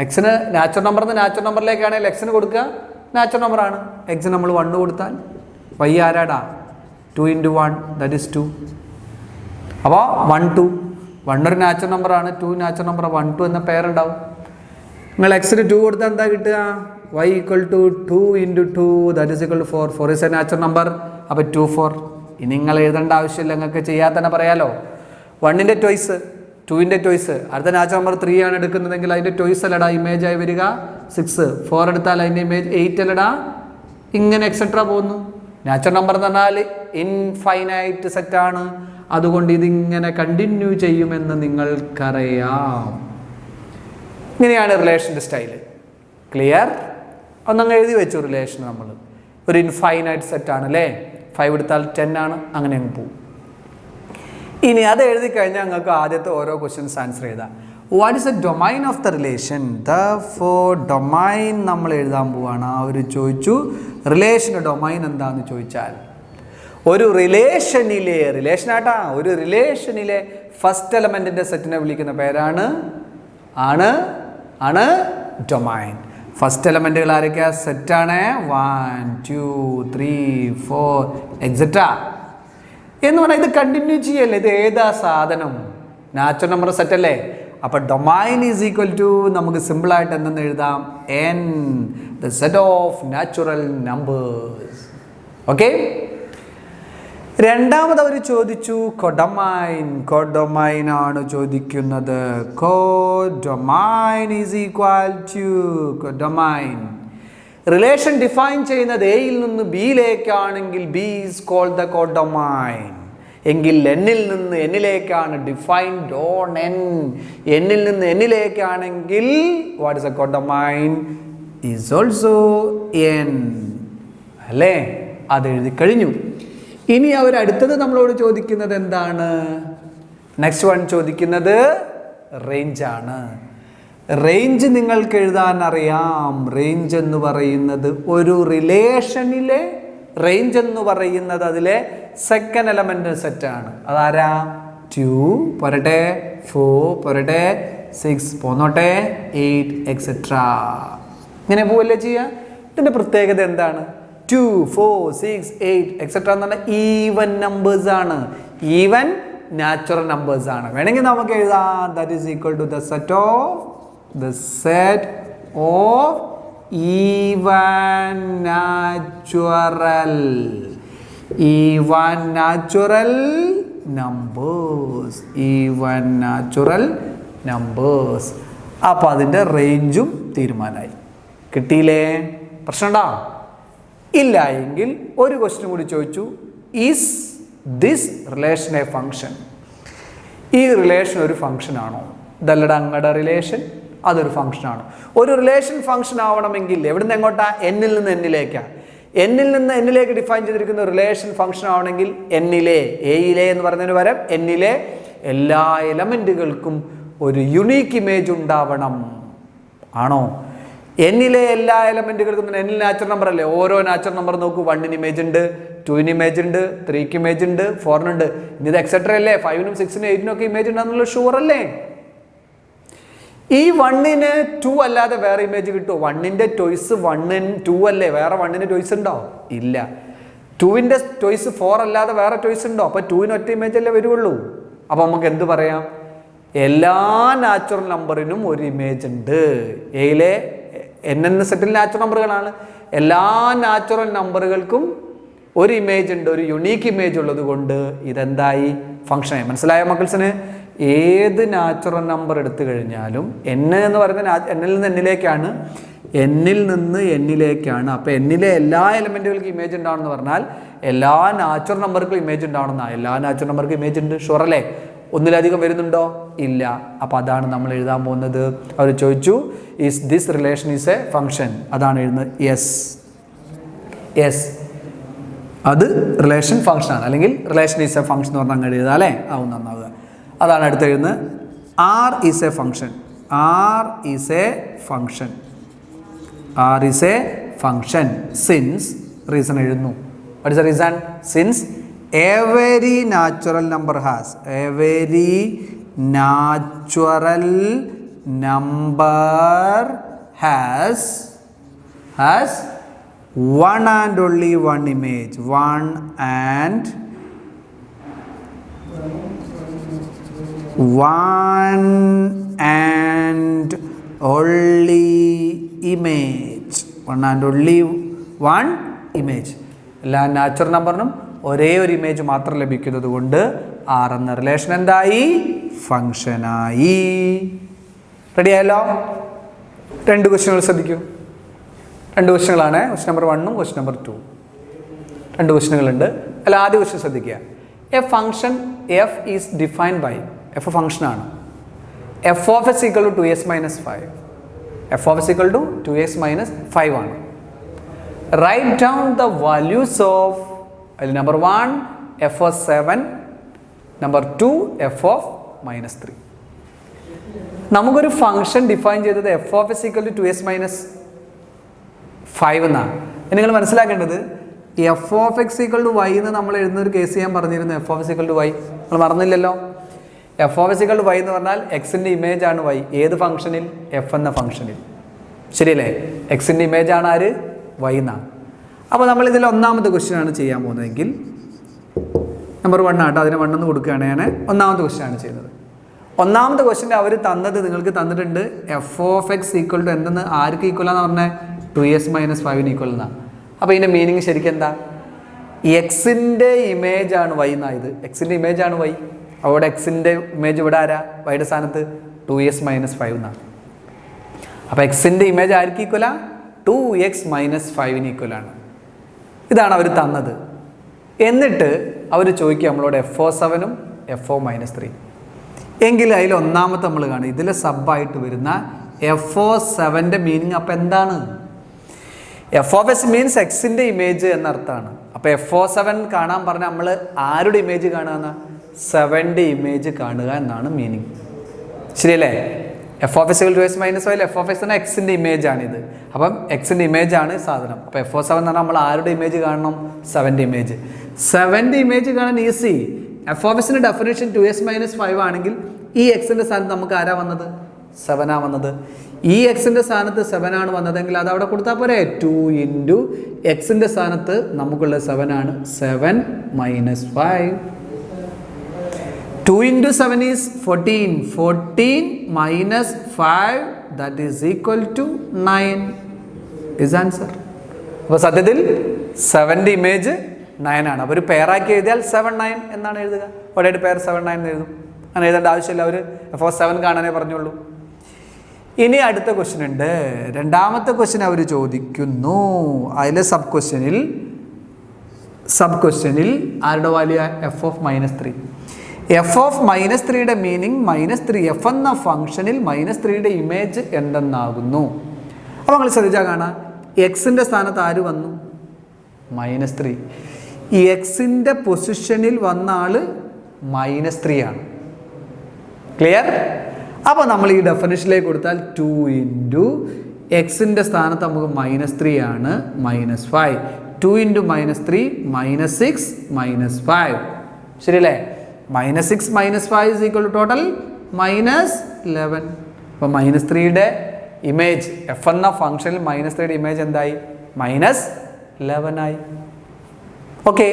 എക്സിന് നാച്ചുറൽ നമ്പർ നാച്ചുറൽ നമ്പറിലേക്കാണെങ്കിൽ എക്സിന് കൊടുക്കുക നാച്ചുറൽ നമ്പറാണ്. എക്സിന് നമ്മൾ 1 കൊടുത്താൽ y ആരാടാ? 2 × 1 ദാറ്റ് ഈസ് 2. അപ്പോൾ 1 2 1 ഒരു നാച്ചുറൽ നമ്പറാണ്, 2 നാച്ചുറൽ നമ്പർ, 1 2 എന്ന പെയർ ഉണ്ടാവും. നിങ്ങൾ എക്സിന് 2 കൊടുത്താൽ എന്താ കിട്ടുക? y equal to 2 × 2 that is equal to 4. 4 is a natural number. അപ്പോൾ 2 4. ഇനി നിങ്ങൾ എഴുതേണ്ട ആവശ്യമില്ല, നിങ്ങൾക്ക് ചെയ്യാൻ തന്നെ പറയാലോ. 1ൻ്റെ ടോയ്സ്, 2ൻ്റെ ടോയ്സ്, അടുത്ത നാച്ചുറൽ നമ്പർ 3 ആണ് എടുക്കുന്നതെങ്കിൽ അതിൻ്റെ ടോയ്സ് അല്ലടാ ഇമേജ് ആയി വരിക 6. 4 എടുത്താൽ അതിൻ്റെ ഇമേജ് 8 അല്ലടാ. ഇങ്ങനെ എക്സെട്രാ പോകുന്നു. നാച്ചുറൽ നമ്പർ എന്ന് പറഞ്ഞാൽ ഇൻഫൈനൈറ്റ് സെറ്റാണ്. അതുകൊണ്ട് ഇതിങ്ങനെ കണ്ടിന്യൂ ചെയ്യുമെന്ന് നിങ്ങൾക്കറിയാം. ഇങ്ങനെയാണ് റിലേഷൻ്റെ സ്റ്റൈല്. ക്ലിയർ? ഒന്നങ്ങ് എഴുതി വെച്ചു. റിലേഷൻ നമ്മൾ ഒരു ഇൻഫൈനൈറ്റ് സെറ്റാണ് അല്ലേ? 5 എടുത്താൽ 10 ആണ്. അങ്ങനെ അങ്ങ് പോകും. ഇനി അത് എഴുതി കഴിഞ്ഞാൽ നിങ്ങൾക്ക് ആദ്യത്തെ ഓരോ ക്വസ്റ്റ്യൻസ് ആൻസർ ചെയ്താൽ what is the domain of the relation. Domain നമ്മൾ എഴുതാൻ പോവാണ്. അവർ ചോദിച്ചു റിലേഷൻ്റെ ഡൊമൈൻ എന്താണെന്ന് ചോദിച്ചാൽ ഒരു റിലേഷനിലെ ഒരു റിലേഷനിലെ ഫസ്റ്റ് എലമെൻറ്റിൻ്റെ സെറ്റിനെ വിളിക്കുന്ന പേരാണ് ഡൊമൈൻ. ഫസ്റ്റ് എലമെൻറ്റുകൾ ആരൊക്കെയാ? സെറ്റാണ് 1 2 3 4 എക്സെട്ര എന്ന് പറഞ്ഞാൽ ഇത് കണ്ടിന്യൂ ചെയ്യല്ലേ. ഇത് ഏതാ സാധനം? നാച്ചുറൽ നമ്പർ സെറ്റ് അല്ലേ? അപ്പോൾ ഡൊമൈൻ ഈസ് ഈക്വൽ ടു നമുക്ക് സിമ്പിളായിട്ട് എന്തെന്ന് എഴുതാം? n the set of natural numbers. Okay, രണ്ടാമത് അവർ ചോദിച്ചു കൊഡൊമൈൻ. കൊഡൊമൈൻ ആണ് ചോദിക്കുന്നത്. Codomain is equal to codomain. Relation define ചെയ്യുന്നത് എയിൽ നിന്ന് ബിയിലേക്കാണെങ്കിൽ B is called the codomain. എങ്കിൽ എന്നിൽ നിന്ന് എന്നിലേക്കാണ് ഡിഫൈൻഡ് ഓൺ എൻ. എന്നിൽ നിന്ന് എന്നിലേക്കാണെങ്കിൽ what is a codomain is also N. അല്ലേ? അത് എഴുതി കഴിഞ്ഞു. ഇനി അവർ അടുത്തത് നമ്മളോട് ചോദിക്കുന്നത് എന്താണ്? നെക്സ്റ്റ് വൺ ചോദിക്കുന്നത് റേഞ്ച് ആണ്. റേഞ്ച് നിങ്ങൾക്ക് എഴുതാൻ അറിയാം. റേഞ്ച് എന്ന് പറയുന്നത് ഒരു റിലേഷനിലെ റേഞ്ച് എന്ന് പറയുന്നത് അതിലെ സെക്കൻഡ് എലമെന്റ് സെറ്റാണ്. അതാരാ? 2 പോരട്ടെ, 4 പോരട്ടെ, 6 പോന്നോട്ടെ, 8 എക്സെട്രാ. ഇങ്ങനെ പോവല്ലേ ചെയ്യുക. ഇതിൻ്റെ പ്രത്യേകത എന്താണ്? 2, 4, 6, 8 എക്സെട്രാ എന്ന് പറഞ്ഞാൽ ഈവൻ നമ്പേഴ്സ് ആണ്. ഈവൻ നാച്ചുറൽ നമ്പേഴ്സ് ആണ്. വേണമെങ്കിൽ നമുക്ക് എഴുതാം that is equal to the set of even natural numbers. Even natural numbers. അപ്പോൾ അതിൻ്റെ റേഞ്ചും തീരുമാനമായി. കിട്ടിയില്ലേ? പ്രശ്നമുണ്ടോ? ഇല്ല എങ്കിൽ ഒരു ക്വസ്റ്റ്യൻ കൂടി ചോദിച്ചു. Is this relation A function? ഈ റിലേഷൻ ഒരു ഫങ്ഷൻ ആണോ? ഇതല്ലട അങ്ങടെ റിലേഷൻ, അതൊരു ഫങ്ഷനാണ്. ഒരു റിലേഷൻ ഫങ്ഷൻ ആവണമെങ്കിൽ എവിടുന്ന് എങ്ങോട്ടാ? എന്നിൽ നിന്ന് എന്നിലേക്കാണ്. എന്നിൽ നിന്ന് എന്നിലേക്ക് ഡിഫൈൻ ചെയ്തിരിക്കുന്ന റിലേഷൻ ഫങ്ഷൻ ആവണമെങ്കിൽ എന്നിലെ, എയിലെ എന്ന് പറയുന്നതിന് പകരം എന്നിലെ എല്ലാ എലമെൻറ്റുകൾക്കും ഒരു യുണീക്ക് ഇമേജ് ഉണ്ടാവണം. ആണോ? എന്നിലെ എല്ലാ എലമെൻറ്റുകൾക്കും എന്നിൽ നാച്ചുറൽ നമ്പർ അല്ലേ? ഓരോ നാച്ചുറൽ നമ്പർ നോക്കൂ. 1 ഇമേജ് ഉണ്ട്, 2 ഇമേജ് ഉണ്ട്, 3 ഇമേജ് ഉണ്ട്, 4 ഉണ്ട്. ഇനി ഇത് എക്സെട്ര അല്ലേ? 5, 6, 8 ഒക്കെ ഇമേജ് ഉണ്ടെന്നുള്ള ഷുവർ അല്ലേ? ഈ 1ന് 2 അല്ലാതെ വേറെ ഇമേജ് കിട്ടുമോ? 1ന്റെ ടോയ്സ് 1 2 അല്ലേ? വേറെ 1ന് ടോയ്സ് ഉണ്ടോ? ഇല്ല. 2ന്റെ ടോയ്സ് 4 അല്ലാതെ വേറെ ടോയ്സ് ഉണ്ടോ? അപ്പോൾ 2ന് ഒറ്റ ഇമേജ് അല്ലേ വരുള്ളൂ. അപ്പോൾ നമുക്ക് എന്ത് പറയാം? എല്ലാ നാച്ചുറൽ നമ്പറിനും ഒരു ഇമേജ് ഉണ്ട്. എയിലെ എന്ന സെറ്റിൽ നാച്ചുറൽ നമ്പറുകളാണ്. എല്ലാ നാച്ചുറൽ നമ്പറുകൾക്കും ഒരു ഇമേജ് ഉണ്ട്, ഒരു യുണീക്ക് ഇമേജ് ഉള്ളത് കൊണ്ട് ഇതെന്തായി? ഫങ്ഷനായി. മനസ്സിലായ മക്കൾസിന്? ഏത് നാച്ചുറൽ നമ്പർ എടുത്തു കഴിഞ്ഞാലും n എന്ന് പറയുന്നത് എന്നിൽ നിന്ന് എന്നിലേക്കാണ്. എന്നിൽ നിന്ന് എന്നിലേക്കാണ്. അപ്പോൾ എന്നിലെ എല്ലാ എലമെൻറ്റുകൾക്കും ഇമേജ് ഉണ്ടാവണമെന്ന് പറഞ്ഞാൽ എല്ലാ നാച്ചുറൽ നമ്പർക്കും ഇമേജ് ഉണ്ടാവണമെന്നാണ്. എല്ലാ നാച്ചുറൽ നമ്പർക്കും ഇമേജ് ഉണ്ട്. ഷുവർ അല്ലേ? ഒന്നിലധികം വരുന്നുണ്ടോ? ഇല്ല. അപ്പോൾ അതാണ് നമ്മൾ എഴുതാൻ പോകുന്നത്. അവർ ചോദിച്ചു is this relation is a function. അതാണ് എഴുതുന്നത്. യെസ് അത് റിലേഷൻ ഫങ്ഷനാണ്. അല്ലെങ്കിൽ റിലേഷൻ ഈസ് എ ഫങ്ഷൻ എന്ന് പറഞ്ഞാൽ അങ്ങനെ എഴുതാം അല്ലേ? ആവും നന്നാവുക. അതാണ് അടുത്ത് എഴുതുന്നത്. R is a function. R is a function. R is a function since reason എഴുതുന്നു. What is the reason? Since every natural number has one and only one image. One and only image. One and only one image. എല്ലാ natural നമ്പറിനും ഒരേ ഒരു image മാത്രം ലഭിക്കുന്നത് കൊണ്ട് R എന്ന relation എന്തായി? ഫങ്ഷനായി. Ready ആയല്ലോ? 2 ക്വസ്റ്റ്യനുകൾ ശ്രദ്ധിക്കൂ. 2 ക്വസ്റ്റ്യനുകളാണ്. Question number 1 question number 2. 2 ക്വസ്റ്റ്യനുകളുണ്ട്. അല്ല, ആദ്യ ക്വസ്റ്റ്യൻ ശ്രദ്ധിക്കുക. A function F is defined by, F ഫങ്ഷനാണ്, F of S equal to 2x - 5. F of S equal to 2x - 5 ആണ്. Write down the values of number 1 f of 7, number 2 f of -3. നമുക്കൊരു function define ചെയ്തത് F of S equal to 2x - 5 എന്നാണ്. നിങ്ങൾ മനസ്സിലാക്കേണ്ടത് F of X equal to Y എന്ന് നമ്മൾ എഴുതുന്ന ഒരു കേസ് ഞാൻ പറഞ്ഞിരുന്നു. F of S equal to Y നിങ്ങൾ മറന്നില്ലല്ലോ. F of S equal to Y എന്ന് പറഞ്ഞാൽ എക്സിൻ്റെ ഇമേജ് ആണ് വൈ. ഏത് ഫംഗ്ഷനിൽ? എഫ് എന്ന ഫംഗ്ഷനിൽ. ശരിയല്ലേ? എക്സിൻ്റെ ഇമേജ് ആണ് ആര്? വൈ എന്നാണ്. അപ്പോൾ നമ്മൾ ഇതിൽ ഒന്നാമത്തെ ക്വസ്റ്റ്യൻ ആണ് ചെയ്യാൻ പോകുന്നതെങ്കിൽ നമ്പർ 1 ആട്ടോ, അതിന് 1 എന്ന് കൊടുക്കുകയാണ് ഞാൻ. ഒന്നാമത്തെ ക്വസ്റ്റ്യൻ ആണ് ചെയ്യുന്നത്. ഒന്നാമത്തെ ക്വസ്റ്റ്യൻ്റെ അവർ തന്നത് നിങ്ങൾക്ക് തന്നിട്ടുണ്ട്. F of X equal to എന്തെന്ന് ആർക്ക് ഈക്വൽ ആണെന്ന് പറഞ്ഞാൽ 2x - 5 ഈക്വൽ എന്നാണ്. അപ്പോൾ ഇതിൻ്റെ മീനിങ് ശരിക്കും എന്താ? എക്സിൻ്റെ ഇമേജ് ആണ് വൈ എന്നായത്. എക്സിൻ്റെ ഇമേജ് ആണ് വൈ. അവിടെ എക്സിൻ്റെ ഇമേജ് ഇവിടെ ആരാ? വൈയുടെ സ്ഥാനത്ത് 2x - 5 എന്നാണ്. അപ്പോൾ എക്സിൻ്റെ ഇമേജ് ആർക്ക് ഈക്വലാ? 2x - 5 ഈക്വലാണ്. ഇതാണ് അവർ തന്നത്. എന്നിട്ട് അവർ ചോദിക്കുക നമ്മളോട് FO7 FO-3 എങ്കിൽ അതിൽ ഒന്നാമത്തെ നമ്മൾ കാണും ഇതിൽ സബ്ബായിട്ട് വരുന്ന FO7ൻ്റെ മീനിങ്. അപ്പോൾ എന്താണ്? FS മീൻസ് എക്സിൻ്റെ ഇമേജ് എന്നർത്ഥമാണ്. അപ്പോൾ FO7 കാണാൻ പറഞ്ഞാൽ നമ്മൾ ആരുടെ ഇമേജ് കാണുക എന്നാ? 7ൻ്റെ ഇമേജ് കാണുക എന്നാണ് മീനിങ്. ശരിയല്ലേ? FS = 2x - 5. FS എന്ന എക്സിൻ്റെ ഇമേജ് ആണിത്. അപ്പം എക്സിൻ്റെ ഇമേജ് ആണ് സാധനം. അപ്പോൾ FO7 എന്ന് പറഞ്ഞാൽ നമ്മൾ ആരുടെ ഇമേജ് കാണണം? 7ൻ്റെ ഇമേജ്. 7ൻ്റെ ഇമേജ് കാണാൻ ഈസി. FSൻ്റെ ഡെഫിനേഷൻ 2x - 5 ആണെങ്കിൽ ഈ എക്സിൻ്റെ സ്ഥാനത്ത് നമുക്ക് ആരാ വന്നത്? 7 ആ വന്നത്. ഈ എക്സിൻ്റെ സ്ഥാനത്ത് 7 ആണ് വന്നതെങ്കിൽ അത് അവിടെ കൊടുത്താൽ പോരെ. 2 × എക്സിൻ്റെ സ്ഥാനത്ത് നമുക്കുള്ള 7 ആണ്. 7 - 5. 2 × 7 is 14. 14 - 5 that is equal to 9 is answer. അപ്പോൾ സത്യത്തിൽ 7ൻ്റെ ഇമേജ് 9 ആണ്. അപ്പോൾ ഒരു പെയറാക്കി എഴുതിയാൽ 7 9 എന്നാണ് എഴുതുക. ഒരേ പെയർ 7 9 എന്ന് എഴുതും. അങ്ങനെ എഴുതേണ്ട ആവശ്യമില്ല. അവർ FO7 കാണാനേ പറഞ്ഞുള്ളൂ. ഇനി അടുത്ത ക്വസ്റ്റ്യൻ ഉണ്ട്. രണ്ടാമത്തെ ക്വസ്റ്റ്യൻ അവർ ചോദിക്കുന്നു. അതിലെ സബ് ക്വസ്റ്റ്യനിൽ ആരുടെ വാല്യൂ? F(-3). F(-3)യുടെ മീനിങ് -3. F എന്ന ഫംഗ്ഷനിൽ -3യുടെ ഇമേജ് എന്തെന്നാകുന്നു? അപ്പോൾ നിങ്ങൾ ശ്രദ്ധിച്ചാൽ കാണാം എക്സിൻ്റെ സ്ഥാനത്ത് ആര് വന്നു? -3. ഈ എക്സിൻ്റെ പൊസിഷനിൽ വന്ന ആൾ -3 ആണ്. ക്ലിയർ? അപ്പോൾ നമ്മൾ ഈ ഡെഫിനിഷനിലേക്ക് കൊടുത്താൽ 2 × എക്സിൻ്റെ സ്ഥാനത്ത് നമുക്ക് -3 ആണ്. -5. 2 × -3 -6 -5. ശരിയല്ലേ? -6 - 5 is equal to total -11. അപ്പോൾ -3യുടെ ഇമേജ് F എന്ന ഫംഗ്ഷനിൽ -3യുടെ ഇമേജ് എന്തായി? -11 ആയി. ഓക്കെ,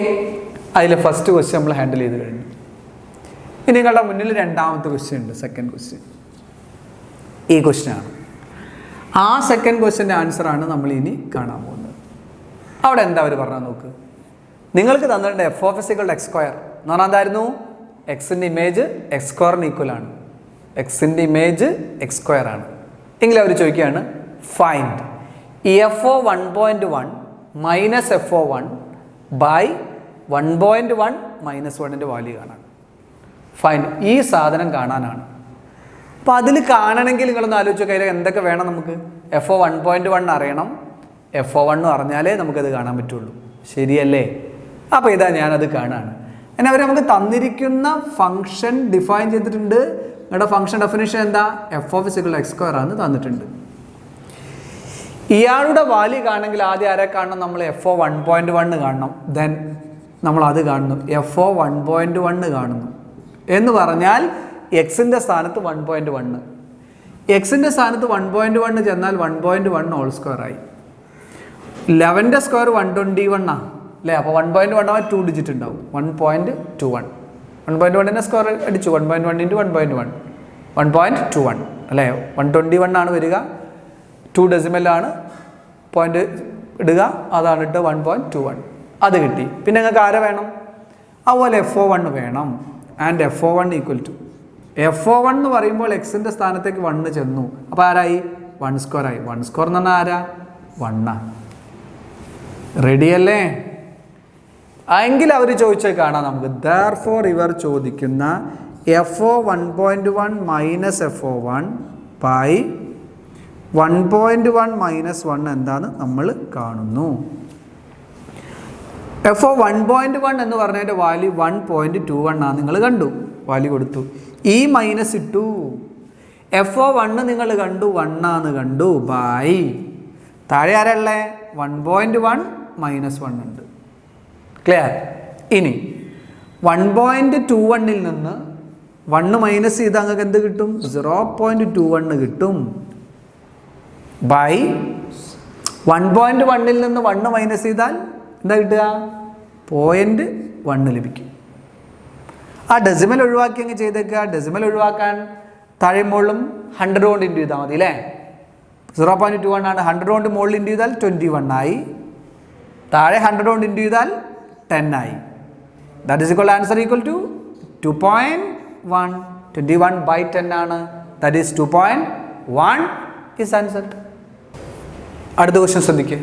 അതിൽ ഫസ്റ്റ് ക്വസ്റ്റ്യൻ നമ്മൾ ഹാൻഡിൽ ചെയ്ത് കഴിഞ്ഞു. ഇനി നിങ്ങളുടെ മുന്നിൽ രണ്ടാമത്തെ ക്വസ്റ്റ്യൻ ഉണ്ട്. സെക്കൻഡ് ക്വസ്റ്റ്യൻ ഈ ക്വസ്റ്റ്യൻ ആണ്. ആ സെക്കൻഡ് ക്വസ്റ്റ്യൻ്റെ ആൻസറാണ് നമ്മൾ ഇനി കാണാൻ പോകുന്നത്. അവിടെ എന്താ അവർ പറഞ്ഞാൽ നോക്ക്. നിങ്ങൾക്ക് തന്നിട്ടുണ്ട് FS = x² എന്ന് പറഞ്ഞാൽ എന്തായിരുന്നു? എക്സിൻ്റെ ഇമേജ് x² ഈക്വൽ ആണ്. എക്സിൻ്റെ ഇമേജ് x² ആണ്. എങ്കിൽ അവർ ചോദിക്കുകയാണ് ഫൈൻഡ് FO1.1 - FO1 by 1.1 - 1ൻ്റെ വാല്യൂ കാണാൻ. ഫൈൻഡ് ഈ സാധനം കാണാനാണ്. അപ്പോൾ അതിൽ കാണണമെങ്കിൽ നിങ്ങളൊന്ന് ആലോചിച്ച് കയ്യിൽ എന്തൊക്കെ വേണം നമുക്ക്? FO1.1 അറിയണം. FO1 അറിഞ്ഞാലേ നമുക്കത് കാണാൻ പറ്റുള്ളൂ. ശരിയല്ലേ? അപ്പോൾ ഇതാ ഞാനത് കാണാണ്. എന്നാൽ അവർ നമുക്ക് തന്നിരിക്കുന്ന ഫംഗ്ഷൻ ഡിഫൈൻ ചെയ്തിട്ടുണ്ട്. നിങ്ങളുടെ ഫംഗ്ഷൻ ഡെഫിനേഷൻ എന്താ? FS = x² ആണ് തന്നിട്ടുണ്ട്. ഇയാളുടെ വാല്യൂ കാണണമെങ്കിൽ ആദ്യം ആരെ കാണണം? നമ്മൾ FO1.1 കാണണം. ദെൻ നമ്മൾ അത് കാണുന്നു. FO1.1 കാണുന്നു എന്ന് പറഞ്ഞാൽ എക്സിൻ്റെ സ്ഥാനത്ത് 1.1. എക്സിൻ്റെ സ്ഥാനത്ത് 1.1 ചെന്നാൽ 1.1 ഹോൾ സ്ക്വയർ ആയി. 11ൻ്റെ സ്ക്വയർ 121 ആണ് അല്ലേ? അപ്പോൾ 1.1 ആവാൻ 2 ഡിജിറ്റ് ഉണ്ടാവും. 1.21. 1.1ൻ്റെ സ്ക്വയർ അടിച്ചു. 1.1 × 1.1 1.21 അല്ലേ? 121 ആണ് വരിക. 2 ഡെസിമലാണ് പോയിന്റ് ഇടുക. അതാണ് ഇട്ട് 1.21. അത് കിട്ടി. പിന്നെ നിങ്ങൾക്ക് ആരെ വേണം? അതുപോലെ FO1 വേണം. ആൻഡ് FO1 = FO1 എന്ന് പറയുമ്പോൾ എക്സിൻ്റെ സ്ഥാനത്തേക്ക് 1 ചെന്നു. അപ്പോൾ ആരായി? 1² ആയി. 1² എന്ന് പറഞ്ഞാൽ ആരാ? 1 ആണ്. റെഡിയല്ലേ? എങ്കിൽ അവർ ചോദിച്ചാൽ കാണാം നമുക്ക്. ദെയർഫോർ ഇവർ ചോദിക്കുന്ന FO1.1 - FO1 by 1.1 - 1 എന്താന്ന് നമ്മൾ കാണുന്നു. FO1.1 എന്ന് പറഞ്ഞതിൻ്റെ വാല്യൂ 1.21 ആണ്. നിങ്ങൾ കണ്ടു, വാല്യൂ കൊടുത്തു. ഈ മൈനസ് ഇട്ടു. FO1 നിങ്ങൾ കണ്ടു 1 ആന്ന് കണ്ടു. ബൈ താഴെ ആരല്ലേ? 1.1 - 1 ഉണ്ട്. ക്ലിയർ? ഇനി 1.21 നിന്ന് 1 മൈനസ് ചെയ്താൽ നിങ്ങൾക്ക് എന്ത് കിട്ടും? 0.21 കിട്ടും. ബൈ 1.1 നിന്ന് 1 മൈനസ് ചെയ്താൽ എന്താ കിട്ടുക? 0.1 ലഭിക്കും. ആ ഡെസിമൽ ഒഴിവാക്കി അങ്ങ് ചെയ്തേക്കുക. ഡെസിമൽ ഒഴിവാക്കാൻ താഴെ മുകളിലും 100 കൊണ്ട് ഇൻറ്റു ചെയ്താൽ മതി അല്ലേ? 0.21 ആണ്. 100 കൊണ്ട് മുകളിൽ ഇൻറ്റു ചെയ്താൽ 21 ആയി. താഴെ 100 കൊണ്ട് ഇൻറ്റു ചെയ്താൽ 10 ആയി. That is equal answer equal to 2.1. 21/10 ആണ്. That is 2.1 is answer. അടുത്ത ക്വസ്റ്റ്യൻ ശ്രദ്ധിക്കുക.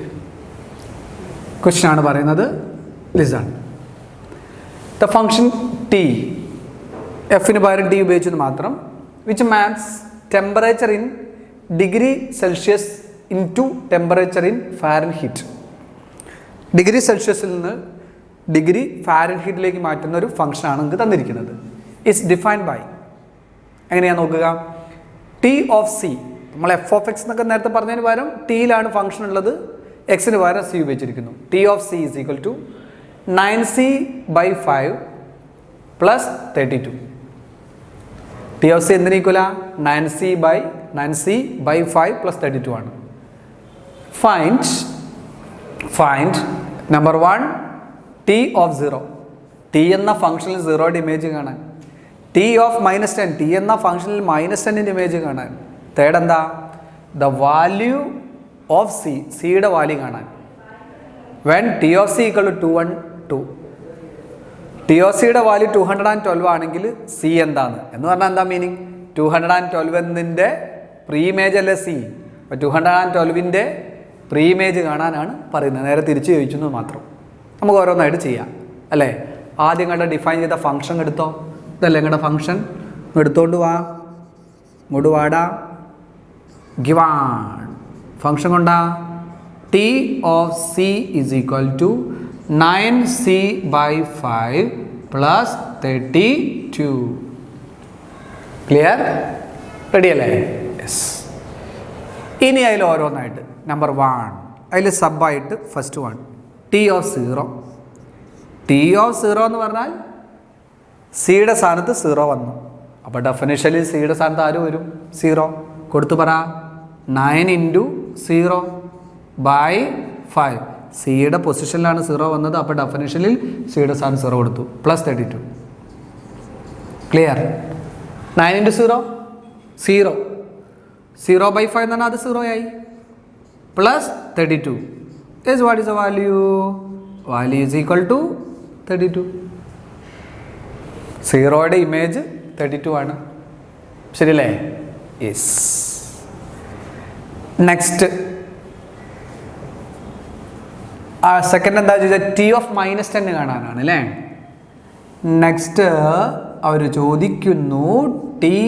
ക്വസ്റ്റ്യൻ ആണ് പറയുന്നത്, ലിസൺ. ദ ഫംഗ്ഷൻ ടി, എഫിന് പകരം ടി ഉപയോഗിച്ചത് മാത്രം, which maps temperature in degree Celsius into temperature in Fahrenheit. Degree സെൽഷ്യസിൽ നിന്ന് ഡിഗ്രി ഫാരൻഹീറ്റിലേക്ക് മാറ്റുന്ന ഒരു ഫംഗ്ഷനാണ് നിങ്ങൾക്ക് തന്നിരിക്കുന്നത്. ഇറ്റ്സ് ഡിഫൈൻഡ് ബൈ, എങ്ങനെയാണ് നോക്കുക, ടി ഓഫ് സി. നമ്മൾ എഫ് ഓഫ് എക്സ് എന്നൊക്കെ നേരത്തെ പറഞ്ഞതിന് പകരം ടിയിലാണ് ഫംഗ്ഷൻ ഉള്ളത്, എക്സിന് പകരം സി ഉപയോഗിച്ചിരിക്കുന്നു. T of C is equal to 9c/5 plus 32. T of C എന്തിന് ഈക്വലാ? 9c/5 പ്ലസ് 32 ആണ്. Find number 1 T of 0. T എന്ന ഫംഗ്ഷനിൽ 0യുടെ ഇമേജ് കാണാൻ. ടി ഓഫ് -10, ടി എന്ന ഫംഗ്ഷനിൽ -10ൻ്റെ ഇമേജ് കാണാൻ. തേർഡ് എന്താ? ദ വാല്യൂ ഓഫ് സി, സിയുടെ വാല്യൂ കാണാൻ. When T of C equal to 212, T of സിയുടെ വാല്യൂ 212 ആണെങ്കിൽ സി എന്താണ് എന്ന് പറഞ്ഞാൽ എന്താ മീനിങ്? 212 എന്നതിൻ്റെ പ്രീ ഇമേജ് അല്ലേ സി. അപ്പോൾ 212ൻ്റെ പ്രീ ഇമേജ് കാണാനാണ് പറയുന്നത്. നേരെ തിരിച്ച് ചോദിച്ചെന്ന് മാത്രം. നമുക്ക് ഓരോന്നായിട്ട് ചെയ്യാം അല്ലേ. ആദ്യം കണ്ട ഡിഫൈൻ ചെയ്ത ഫംഗ്ഷൻ എടുത്തോ. ഇതല്ലേ നിങ്ങളുടെ ഫംഗ്ഷൻ, എടുത്തോണ്ട് വാ, ഇങ്ങോട്ട് വാടാ. ഗിവാൺ ഫംഗ്ഷൻ കൊണ്ടാ T of C is equal to 9c/5 plus 32. Clear? Ready അല്ലേ? യെസ്. ഇനി അതിൽ ഓരോന്നായിട്ട് നമ്പർ 1 അതിൽ സബായിട്ട് first 1 T of 0. T of 0 എന്ന് പറഞ്ഞാൽ സിയുടെ സ്ഥാനത്ത് 0 വന്നു. അപ്പോൾ ഡെഫിനിഷനിൽ സിയുടെ സ്ഥാനത്ത് ആര് വരും? 0 കൊടുത്തു പറ. 9 × 0/5. സിയുടെ പൊസിഷനിലാണ് 0 വന്നത്. അപ്പോൾ ഡെഫിനിഷനിൽ സിയുടെ സ്ഥാനത്ത് 0 കൊടുത്തു. പ്ലസ് 32. ക്ലിയർ? 9 × 0 0. 0/5 എന്ന് പറഞ്ഞാൽ അത് 0 ആയി. Plus 32 is what is the value? Value is equal to 32. 0യുടെ image 32 ആണ്. ശരിയല്ലേ? യെസ്. നെക്സ്റ്റ് സെക്കൻഡ് എന്താ ചോദിച്ചാൽ ടി ഓഫ് -10 കാണാനാണ് അല്ലേ. നെക്സ്റ്റ് അവർ ചോദിക്കുന്നു ടി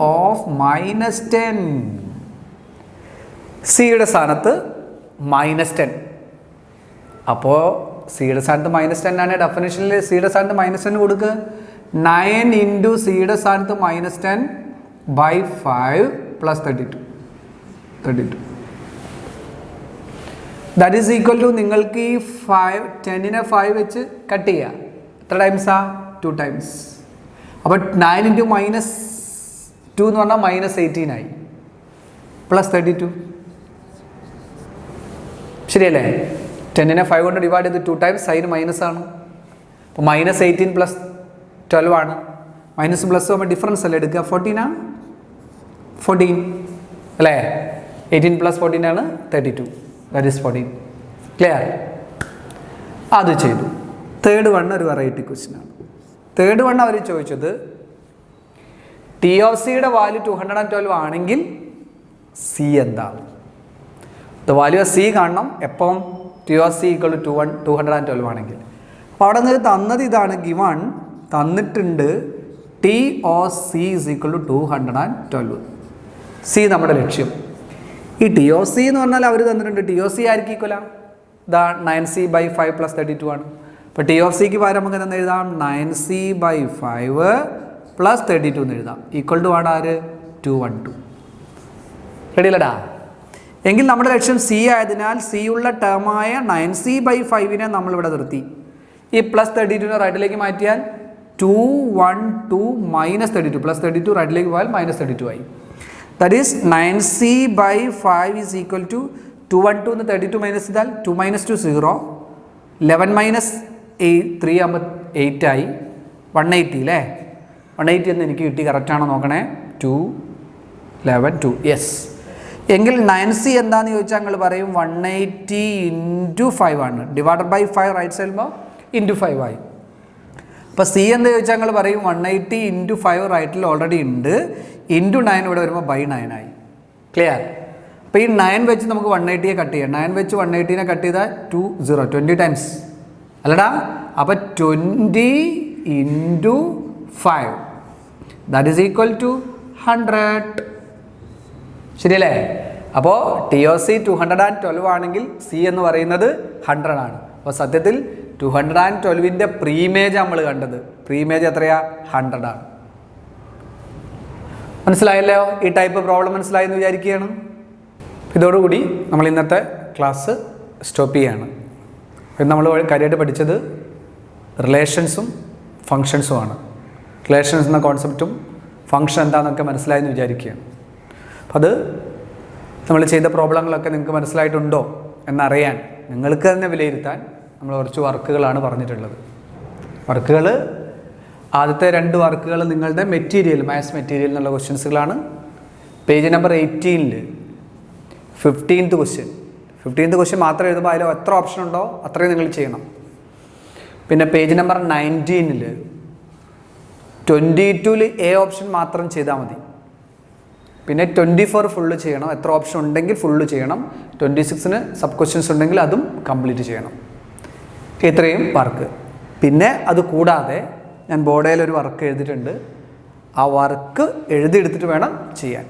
ഓഫ് -10. സിയുടെ സ്ഥാനത്ത് -10. അപ്പോൾ സിയുടെ സ്ഥാനത്ത് -10 ആണ്. ഡെഫിനിഷനിൽ സിയുടെ സ്ഥാനത്ത് -10 കൊടുക്കുക. 9 × സിയുടെ സ്ഥാനത്ത് -10/5 plus 32. That is equal to നിങ്ങൾക്ക് ഈ 10നെ 5 വെച്ച് കട്ട് ചെയ്യുക. എത്ര ടൈംസാ? 2 ടൈംസ്. അപ്പോൾ 9 × -2 എന്ന് പറഞ്ഞാൽ -18 ആയി. പ്ലസ് 32. ശരിയല്ലേ? 10നെ 5 കൊണ്ട് ഡിവൈഡ് ചെയ്ത് 2 ടൈംസ് സൈൻ മൈനസ് ആണ്. അപ്പോൾ -18 പ്ലസ് 12 ആണ്. മൈനസ് പ്ലസ് ആകുമ്പോൾ ഡിഫറൻസ് അല്ലേ എടുക്കുക. 14 അല്ലേ? 18 + 14 ആണ് 32. That is 14. ക്ലിയർ? അത് ചെയ്തു. തേർഡ് വൺ ഒരു വെറൈറ്റി ക്വസ്റ്റ്യൻ ആണ്. തേർഡ് വൺ അവർ ചോദിച്ചത് ടി ഓഫ് സിയുടെ വാല്യൂ 212 ആണെങ്കിൽ സി എന്താണ്? ദ വാല്യൂ ഓഫ് സി കാണണം. എപ്പം? T of C equal to 212 ആണെങ്കിൽ. അപ്പോൾ അവിടെ നിന്ന് തന്നത് ഇതാണ്. ഗിവൺ തന്നിട്ടുണ്ട് T of C is equal to 212. C നമ്മുടെ ലക്ഷ്യം. ഈ ടി ഒ സി എന്ന് പറഞ്ഞാൽ അവർ തന്നിട്ടുണ്ട് ടി ഒ സി ആയിരിക്കും ഈക്വലാ. ഇതാ 9c/5 പ്ലസ് 32 ആണ്. അപ്പോൾ ടി ഓഫ് സിക്ക് പകരം നമുക്ക് എന്ന് എഴുതാം 9c/5 പ്ലസ് 32 എന്ന് എഴുതാം. ഈക്വൽ ടു ആണ് ആര്? 212. റെഡി അല്ലടാ? എങ്കിൽ നമ്മുടെ ലക്ഷ്യം സി ആയതിനാൽ സി ഉള്ള ടേമായ 9c/5നെ നമ്മളിവിടെ നിർത്തി. ഈ പ്ലസ് 32നെ റൈറ്റിലേക്ക് മാറ്റിയാൽ 212 - 32 പ്ലസ് 32 റൈറ്റിലേക്ക് പോയാൽ -32 ആയി. That is 9c/5 is equal to 212 എന്ന് 32 മൈനസ് ചെയ്താൽ 2 - 2 0. 11 - 3 ആകുമ്പോൾ 8 ആയി. 180 അല്ലേ? 180 എന്ന് എനിക്ക് കിട്ടി. കറക്റ്റാണോ നോക്കണേ? 2 11 2. യെസ്. എങ്കിൽ 9c എന്താണെന്ന് ചോദിച്ചാൽ ഞങ്ങൾ പറയും 180 × 5 ആണ്. Divided by 5 right side into 5 ആയി. അപ്പോൾ സി എന്താ ചോദിച്ചാൽ ഞങ്ങൾ പറയും 180 ഇൻറ്റു 5 റൈറ്റിൽ ഓൾറെഡി ഉണ്ട്, ഇൻറ്റു 9 ഇവിടെ വരുമ്പോൾ ബൈ 9 ആയി. ക്ലിയർ? അപ്പോൾ ഈ 9 വെച്ച് നമുക്ക് 180യെ കട്ട് ചെയ്യാം. 9 വെച്ച് 180നെ കട്ട് ചെയ്താൽ 20 ടൈംസ് അല്ലടാ. അപ്പോൾ 20 into 5 that is equal to 100. ശരിയല്ലേ? അപ്പോൾ TOC 212 ആണെങ്കിൽ സി എന്ന് പറയുന്നത് 100 ആണ്. അപ്പോൾ സത്യത്തിൽ 212ൻ്റെ പ്രീമേജ് നമ്മൾ കണ്ടത്. പ്രീമേജ് എത്രയാ? 100 ആണ്. മനസ്സിലായല്ലോ? ഈ ടൈപ്പ് പ്രോബ്ലം മനസ്സിലായെന്ന് വിചാരിക്കുകയാണ്. ഇതോടുകൂടി നമ്മൾ ഇന്നത്തെ ക്ലാസ് സ്റ്റോപ്പ് ചെയ്യാണ്. നമ്മൾ കാര്യമായിട്ട് പഠിച്ചത് റിലേഷൻസും ഫങ്ഷൻസുമാണ്. റിലേഷൻസ് എന്ന കോൺസെപ്റ്റും ഫങ്ഷൻ എന്താണെന്നൊക്കെ മനസ്സിലായെന്ന് വിചാരിക്കുകയാണ്. അപ്പം അത് നമ്മൾ ചെയ്ത പ്രോബ്ലങ്ങളൊക്കെ നിങ്ങൾക്ക് മനസ്സിലായിട്ടുണ്ടോ എന്നറിയാൻ, നിങ്ങൾക്ക് തന്നെ വിലയിരുത്താൻ നമ്മൾ കുറച്ച് വർക്കുകളാണ് പറഞ്ഞിട്ടുള്ളത്. വർക്കുകൾ, ആദ്യത്തെ 2 വർക്കുകൾ നിങ്ങളുടെ മെറ്റീരിയൽ, മാത്സ് മെറ്റീരിയൽ എന്നുള്ള ക്വസ്റ്റ്യൻസുകളാണ്. Page number 18 15th question. 15th question മാത്രം എഴുതുമ്പോൾ അതിൽ എത്ര ഓപ്ഷൻ ഉണ്ടോ അത്രയും നിങ്ങൾ ചെയ്യണം. പിന്നെ പേജ് നമ്പർ 19 22 എ ഓപ്ഷൻ മാത്രം ചെയ്താൽ മതി. പിന്നെ 24 ഫുള്ള് ചെയ്യണം. എത്ര ഓപ്ഷൻ ഉണ്ടെങ്കിൽ ഫുള്ള് ചെയ്യണം. 26 സബ് ക്വസ്റ്റ്യൻസ് ഉണ്ടെങ്കിൽ അതും കംപ്ലീറ്റ് ചെയ്യണം. ഇത്രയും വർക്ക്. പിന്നെ അത് കൂടാതെ ഞാൻ ബോർഡിലൊരു വർക്ക് എഴുതിയിട്ടുണ്ട്. ആ വർക്ക് എഴുതിയെടുത്തിട്ട് വേണം ചെയ്യാൻ.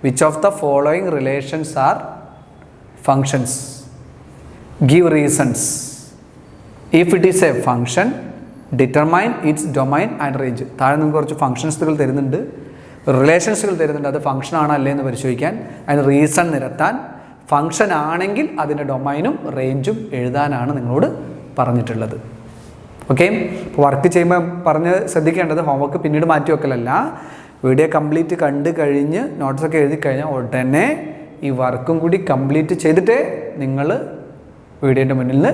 Which of the following relations are functions? Give reasons. If it is a function determine it's domain and range. താഴെ നിങ്ങൾക്ക് കുറച്ച് ഫങ്ഷൻസുകൾ തരുന്നുണ്ട്, റിലേഷൻസുകൾ തരുന്നുണ്ട്. അത് ഫങ്ഷൻ ആണോ അല്ലേ എന്ന് പരിശോധിക്കാൻ, അതിന് റീസൺ നിരത്താൻ, ഫങ്ഷൻ ആണെങ്കിൽ അതിൻ്റെ ഡൊമൈനും റേഞ്ചും എഴുതാനാണ് നിങ്ങളോട് പറഞ്ഞിട്ടുള്ളത്. ഓക്കെ? അപ്പോൾ വർക്ക് ചെയ്യുമ്പോൾ പറഞ്ഞ് ശ്രദ്ധിക്കേണ്ടത് ഹോംവർക്ക് പിന്നീട് മാറ്റി വെക്കലല്ല. വീഡിയോ കംപ്ലീറ്റ് കണ്ട് കഴിഞ്ഞ് നോട്ട്സൊക്കെ എഴുതി കഴിഞ്ഞാൽ ഉടനെ ഈ വർക്കും കൂടി കംപ്ലീറ്റ് ചെയ്തിട്ടേ നിങ്ങൾ വീഡിയോൻ്റെ മുന്നിൽ നിന്ന്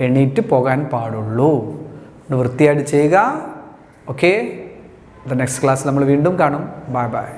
എണീറ്റ് പോകാൻ പാടുള്ളൂ. വൃത്തിയായിട്ട് ചെയ്യുക. ഓക്കെ? നെക്സ്റ്റ് ക്ലാസ് നമ്മൾ വീണ്ടും കാണും. Bye bye.